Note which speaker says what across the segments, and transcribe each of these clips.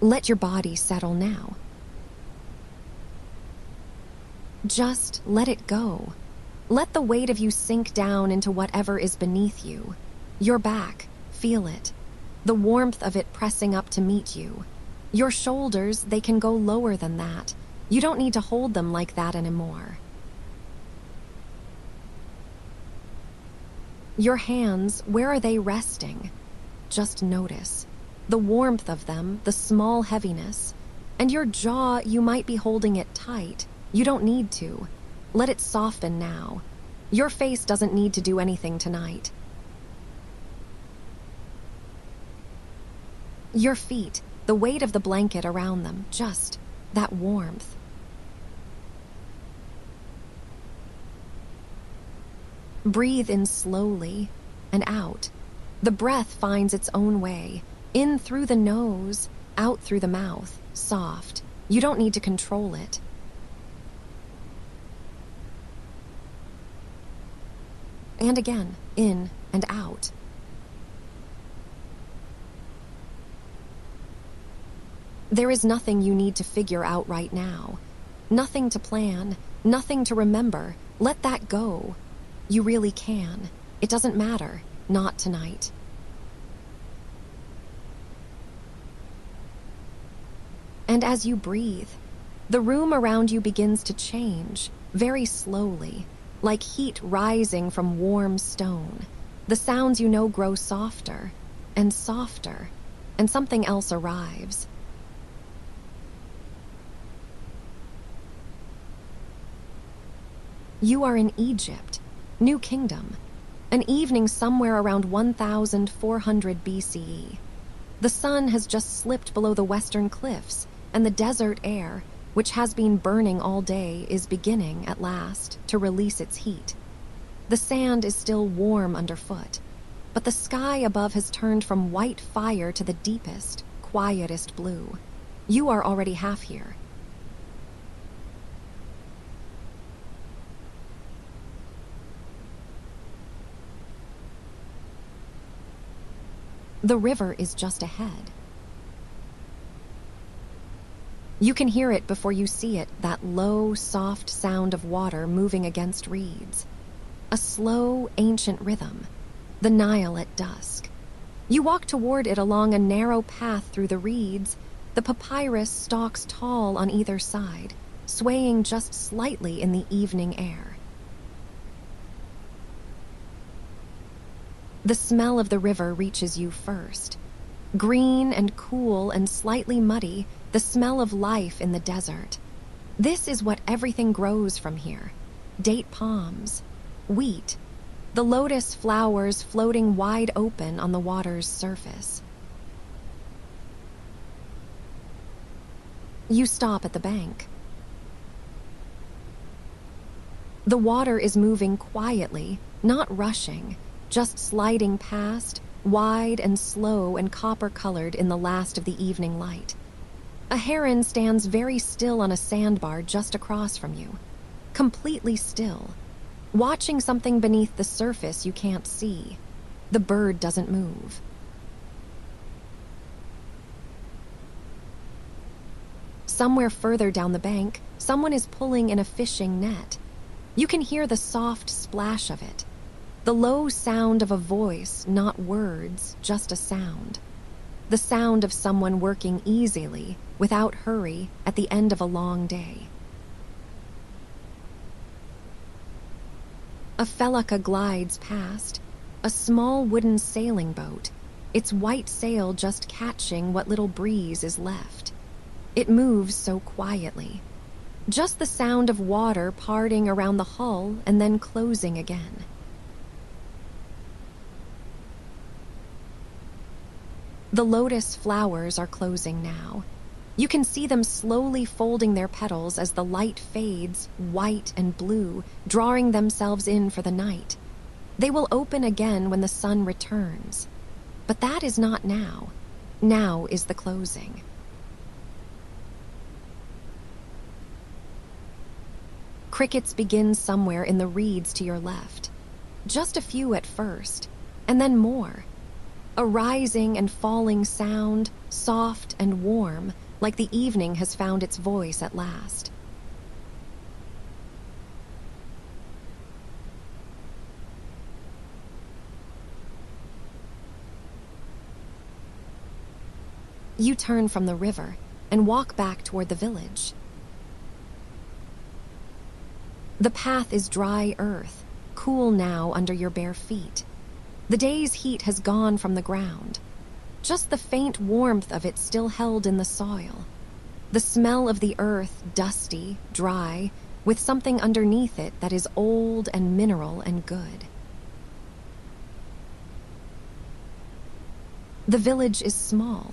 Speaker 1: Let your body settle now. Just let it go. Let the weight of you sink down into whatever is beneath you. Your back, feel it. The warmth of it pressing up to meet you. Your shoulders, they can go lower than that. You don't need to hold them like that anymore. Your hands, where are they resting? Just notice. The warmth of them, the small heaviness. And your jaw, you might be holding it tight. You don't need to. Let it soften now. Your face doesn't need to do anything tonight. Your feet, the weight of the blanket around them, just that warmth. Breathe in slowly and out. The breath finds its own way, in through the nose, out through the mouth, soft. You don't need to control it. And again, in and out. There is nothing you need to figure out right now. Nothing to plan, nothing to remember. Let that go. You really can. It doesn't matter. Not tonight. And as you breathe, the room around you begins to change, very slowly, like heat rising from warm stone. The sounds you know grow softer and softer, and something else arrives. You are in Egypt, New Kingdom, an evening somewhere around 1400 BCE. The sun has just slipped below the western cliffs, and the desert air, which has been burning all day, is beginning, at last, to release its heat. The sand is still warm underfoot, but the sky above has turned from white fire to the deepest, quietest blue. You are already half here. The river is just ahead. You can hear it before you see it, that low, soft sound of water moving against reeds. A slow, ancient rhythm, the Nile at dusk. You walk toward it along a narrow path through the reeds. The papyrus stalks tall on either side, swaying just slightly in the evening air. The smell of the river reaches you first. Green and cool and slightly muddy, the smell of life in the desert. This is what everything grows from here. Date palms, wheat, the lotus flowers floating wide open on the water's surface. You stop at the bank. The water is moving quietly, not rushing, just sliding past, wide and slow and copper-colored in the last of the evening light. A heron stands very still on a sandbar just across from you, completely still, watching something beneath the surface you can't see. The bird doesn't move. Somewhere further down the bank, someone is pulling in a fishing net. You can hear the soft splash of it. The low sound of a voice, not words, just a sound. The sound of someone working easily, without hurry, at the end of a long day. A felucca glides past, a small wooden sailing boat, its white sail just catching what little breeze is left. It moves so quietly. Just the sound of water parting around the hull and then closing again. The lotus flowers are closing now. You can see them slowly folding their petals as the light fades, white and blue, drawing themselves in for the night. They will open again when the sun returns. But that is not now. Now is the closing. Crickets begin somewhere in the reeds to your left. Just a few at first, and then more. A rising and falling sound, soft and warm, like the evening has found its voice at last. You turn from the river and walk back toward the village. The path is dry earth, cool now under your bare feet. The day's heat has gone from the ground. Just the faint warmth of it still held in the soil. The smell of the earth, dusty, dry, with something underneath it that is old and mineral and good. The village is small.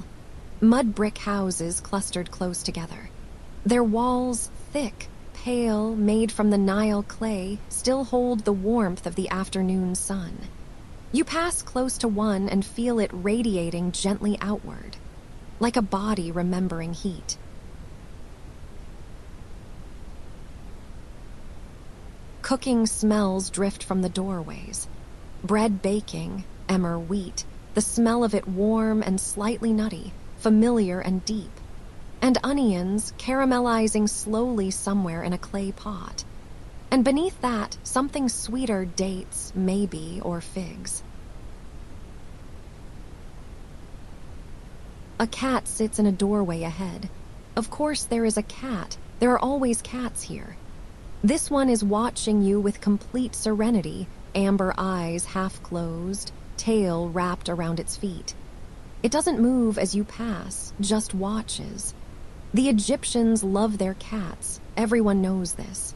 Speaker 1: Mud brick houses clustered close together. Their walls, thick, pale, made from the Nile clay, still hold the warmth of the afternoon sun. You pass close to one and feel it radiating gently outward, like a body remembering heat. Cooking smells drift from the doorways. Bread baking, emmer wheat, the smell of it warm and slightly nutty, familiar and deep. And onions caramelizing slowly somewhere in a clay pot. And beneath that, something sweeter, dates, maybe, or figs. A cat sits in a doorway ahead. Of course there is a cat. There are always cats here. This one is watching you with complete serenity, amber eyes half closed, tail wrapped around its feet. It doesn't move as you pass, just watches. The Egyptians love their cats. Everyone knows this.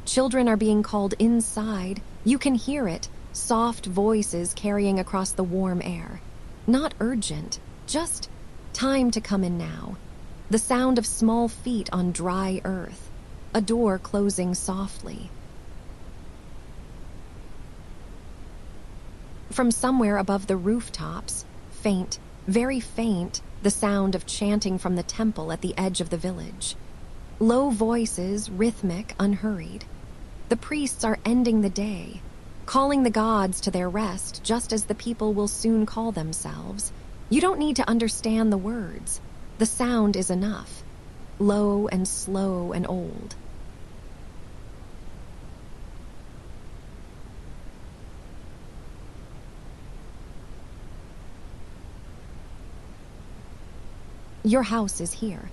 Speaker 1: Children are being called inside. You can hear it, soft voices carrying across the warm air. Not urgent, just time to come in now. The sound of small feet on dry earth. A door closing softly. From somewhere above the rooftops, faint, very faint, the sound of chanting from the temple at the edge of the village. Low voices, rhythmic, unhurried. The priests are ending the day, calling the gods to their rest just as the people will soon call themselves. You don't need to understand the words. The sound is enough. Low and slow and old. Your house is here.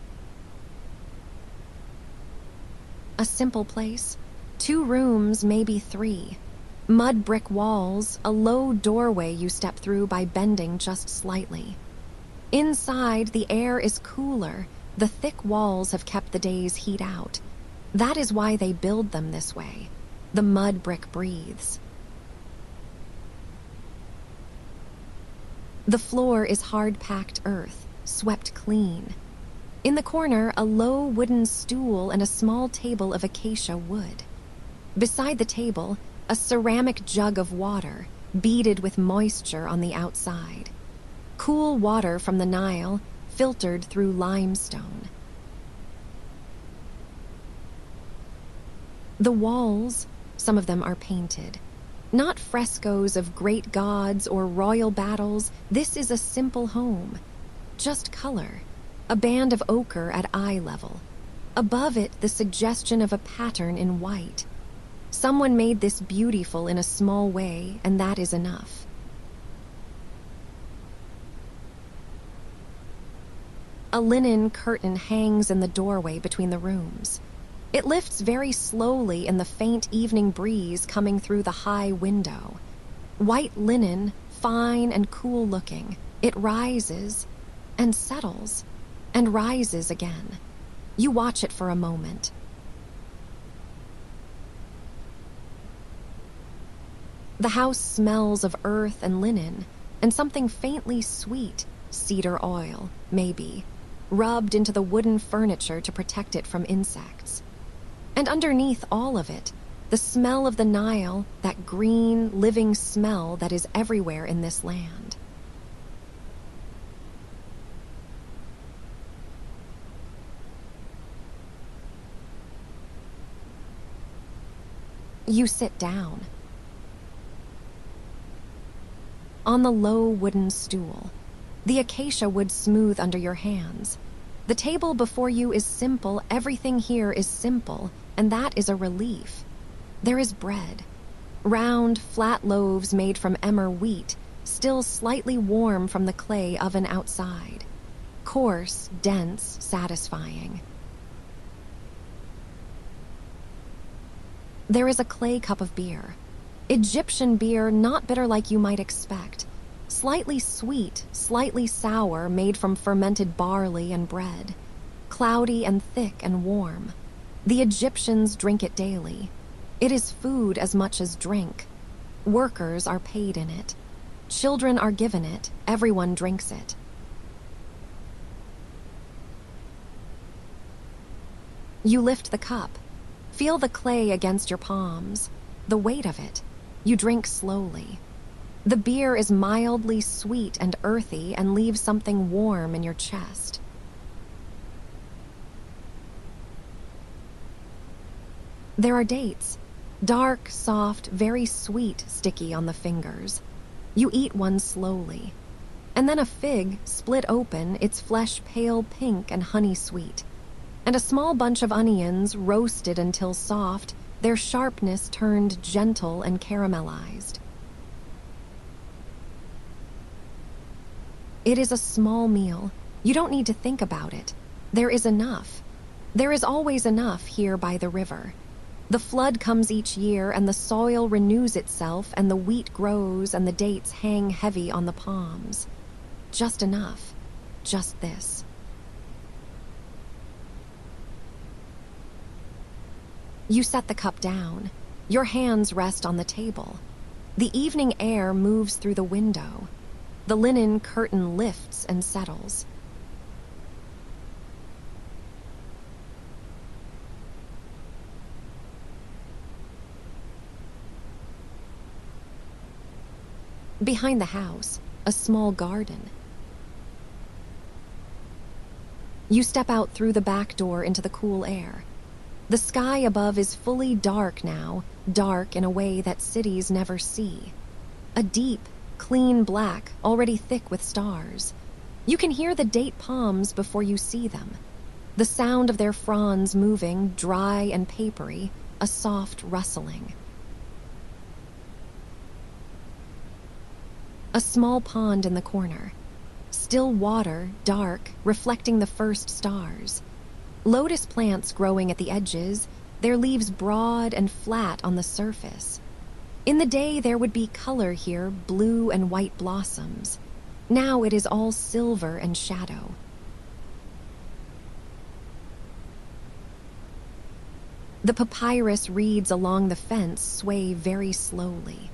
Speaker 1: A simple place. 2 rooms, maybe 3. Mud brick walls, a low doorway you step through by bending just slightly. Inside, the air is cooler. The thick walls have kept the day's heat out. That is why they build them this way. The mud brick breathes. The floor is hard-packed earth, swept clean. In the corner, a low wooden stool and a small table of acacia wood. Beside the table, a ceramic jug of water, beaded with moisture on the outside. Cool water from the Nile, filtered through limestone. The walls, some of them are painted. Not frescoes of great gods or royal battles. This is a simple home. Just color, a band of ochre at eye level. Above it, the suggestion of a pattern in white. Someone made this beautiful in a small way, and that is enough. A linen curtain hangs in the doorway between the rooms. It lifts very slowly in the faint evening breeze coming through the high window. White linen, fine and cool looking. It rises and settles, and rises again. You watch it for a moment. The house smells of earth and linen, and something faintly sweet, cedar oil, maybe, rubbed into the wooden furniture to protect it from insects. And underneath all of it, the smell of the Nile, that green, living smell that is everywhere in this land. You sit down. on the low wooden stool, the acacia wood smooth under your hands. The table before you is simple, everything here is simple, and that is a relief. There is bread. Round, flat loaves made from emmer wheat, still slightly warm from the clay oven outside. Coarse, dense, satisfying. There is a clay cup of beer. Egyptian beer, not bitter like you might expect. Slightly sweet, slightly sour, made from fermented barley and bread. Cloudy and thick and warm. The Egyptians drink it daily. It is food as much as drink. Workers are paid in it. Children are given it. Everyone drinks it. You lift the cup. Feel the clay against your palms. The weight of it. You drink slowly. The beer is mildly sweet and earthy and leaves something warm in your chest. There are dates. Dark, soft, very sweet, sticky on the fingers. You eat one slowly. And then a fig, split open, its flesh pale pink and honey sweet. And a small bunch of onions, roasted until soft, their sharpness turned gentle and caramelized. It is a small meal. You don't need to think about it. There is enough. There is always enough here by the river. The flood comes each year, and the soil renews itself, and the wheat grows, and the dates hang heavy on the palms. Just enough. Just this. You set the cup down. Your hands rest on the table. The evening air moves through the window. The linen curtain lifts and settles. Behind the house, a small garden. You step out through the back door into the cool air. The sky above is fully dark now, dark in a way that cities never see. A deep, clean black, already thick with stars. You can hear the date palms before you see them. The sound of their fronds moving, dry and papery, a soft rustling. A small pond in the corner. Still water, dark, reflecting the first stars. Lotus plants growing at the edges, their leaves broad and flat on the surface. In the day there would be color here, blue and white blossoms. Now it is all silver and shadow. The papyrus reeds along the fence sway very slowly.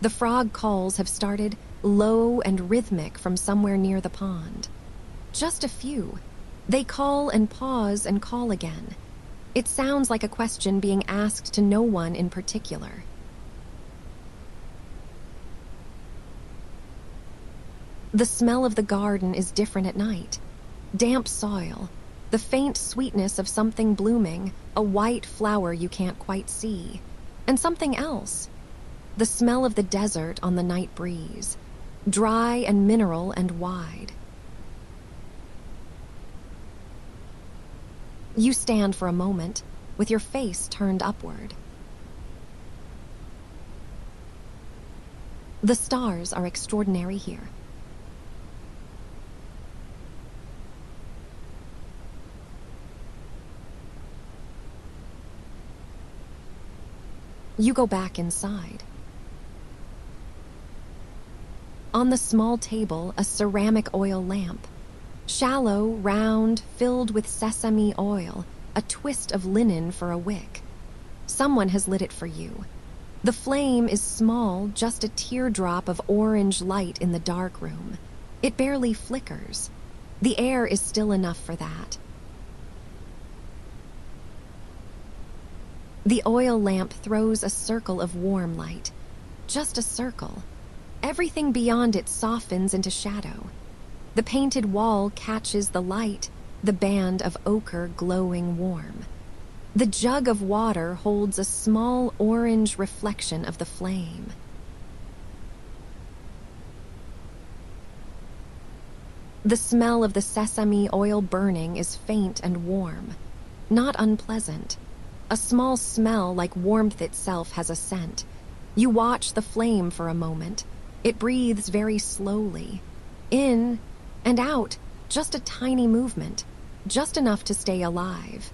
Speaker 1: The frog calls have started, low and rhythmic from somewhere near the pond. Just a few. They call and pause and call again. It sounds like a question being asked to no one in particular. The smell of the garden is different at night. Damp soil, the faint sweetness of something blooming, a white flower you can't quite see, and something else. The smell of the desert on the night breeze, dry and mineral and wide. You stand for a moment, with your face turned upward. The stars are extraordinary here. You go back inside. On the small table, a ceramic oil lamp. Shallow, round, filled with sesame oil, a twist of linen for a wick. Someone has lit it for you. The flame is small, just a teardrop of orange light in the dark room. It barely flickers. The air is still enough for that. The oil lamp throws a circle of warm light. Just a circle. Everything beyond it softens into shadow. The painted wall catches the light, the band of ochre glowing warm. The jug of water holds a small orange reflection of the flame. The smell of the sesame oil burning is faint and warm, not unpleasant. A small smell like warmth itself has a scent. You watch the flame for a moment. It breathes very slowly, in and out, just a tiny movement, just enough to stay alive.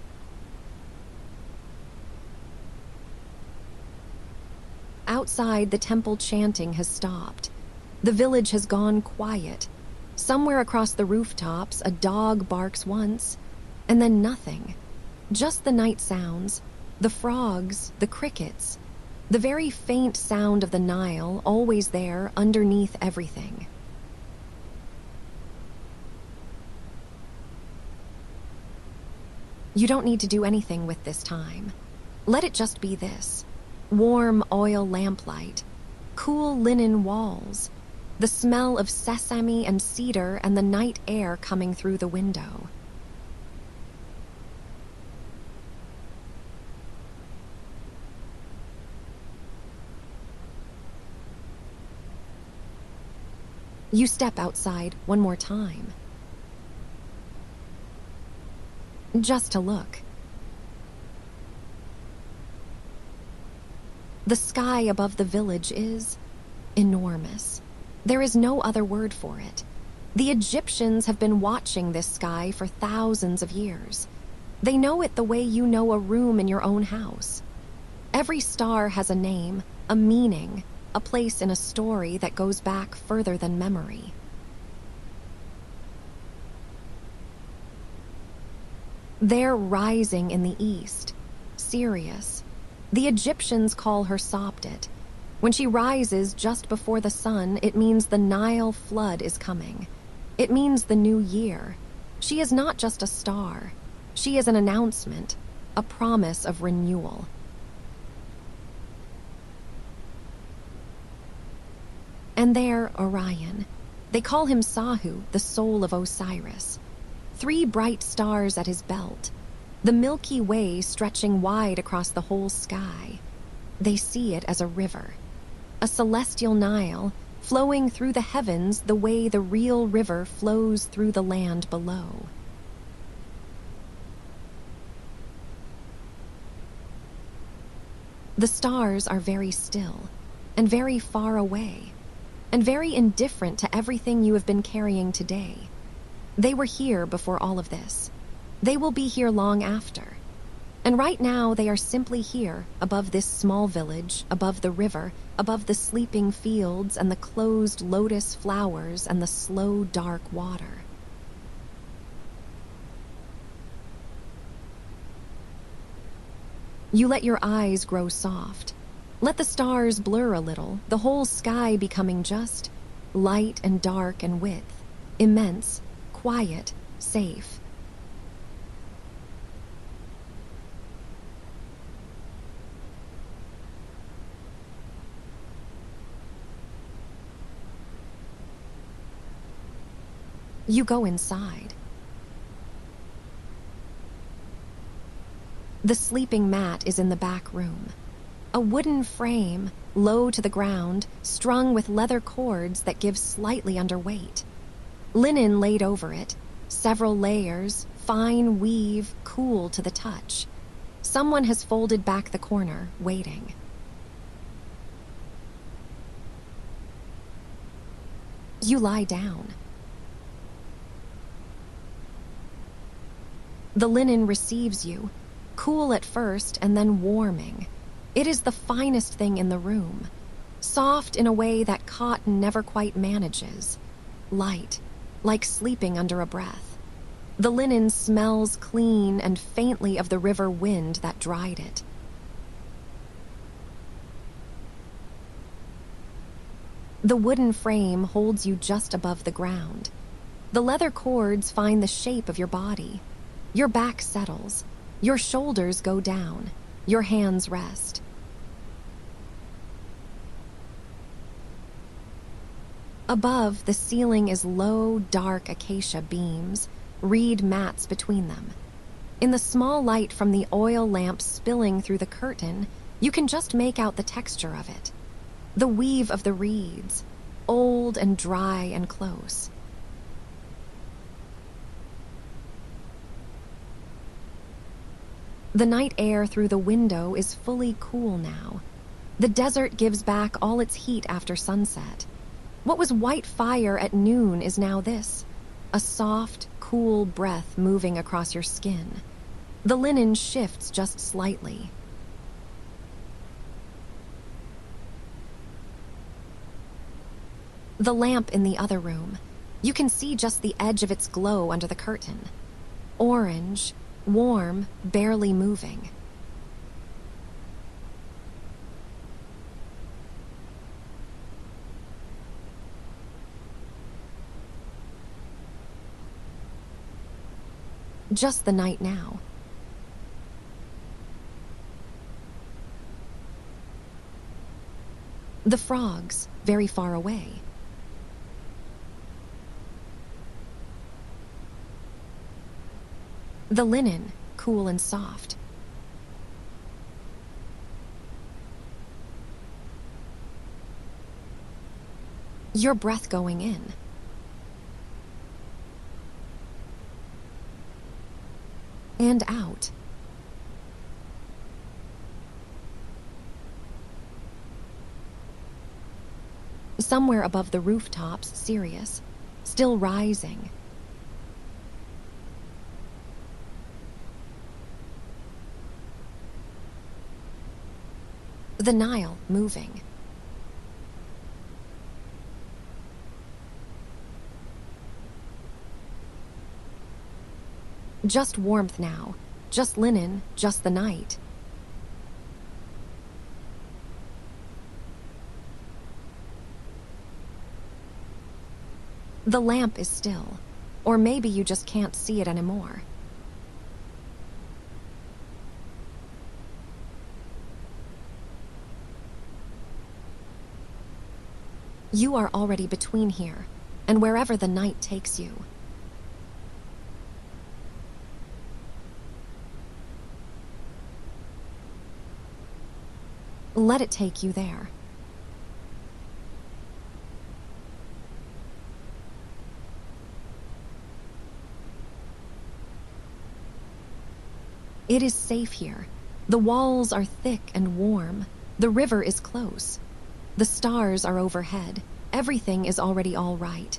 Speaker 1: Outside, the temple chanting has stopped. The village has gone quiet. Somewhere across the rooftops, a dog barks once, and then nothing. Just the night sounds, the frogs, the crickets, the very faint sound of the Nile, always there underneath everything. You don't need to do anything with this time. Let it just be this: warm oil lamplight, cool linen walls, the smell of sesame and cedar, and the night air coming through the window. You step outside one more time, just to look. The sky above the village is enormous. There is no other word for it. The Egyptians have been watching this sky for thousands of years. They know it the way you know a room in your own house. Every star has a name, a meaning, a place in a story that goes back further than memory. They're rising in the east, Sirius. The Egyptians call her Sopdet. When she rises just before the sun, it means the Nile flood is coming. It means the new year. She is not just a star. She is an announcement, a promise of renewal. And there, Orion. They call him Sahu, the soul of Osiris. 3 bright stars at his belt. The Milky Way stretching wide across the whole sky. They see it as a river. A celestial Nile, flowing through the heavens the way the real river flows through the land below. The stars are very still, and very far away, and very indifferent to everything you have been carrying today. They were here before all of this. They will be here long after. And right now they are simply here, above this small village, above the river, above the sleeping fields and the closed lotus flowers and the slow, dark water. You let your eyes grow soft. Let the stars blur a little, the whole sky becoming just light and dark and width, immense, quiet, safe. You go inside. The sleeping mat is in the back room. A wooden frame, low to the ground, strung with leather cords that give slightly underweight. Linen laid over it, several layers, fine weave, cool to the touch. Someone has folded back the corner, waiting. You lie down. The linen receives you, cool at first and then warming. It is the finest thing in the room, soft in a way that cotton never quite manages, light, like sleeping under a breath. The linen smells clean and faintly of the river wind that dried it. The wooden frame holds you just above the ground. The leather cords find the shape of your body. Your back settles. Your shoulders go down. Your hands rest. Above, the ceiling is low, dark acacia beams, reed mats between them. In the small light from the oil lamp spilling through the curtain, you can just make out the texture of it. The weave of the reeds, old and dry and close. The night air through the window is fully cool now. The desert gives back all its heat after sunset. What was white fire at noon is now this, a soft, cool breath moving across your skin. The linen shifts just slightly. The lamp in the other room. You can see just the edge of its glow under the curtain. Orange, warm, barely moving. Just the night now. The frogs, very far away. The linen, cool and soft. Your breath going in. And out. Somewhere above the rooftops, Sirius, still rising. The Nile moving. Just warmth now, just linen, just the night. The lamp is still, or maybe you just can't see it anymore. You are already between here, and wherever the night takes you. Let it take you there. It is safe here. The walls are thick and warm. The river is close. The stars are overhead. Everything is already all right.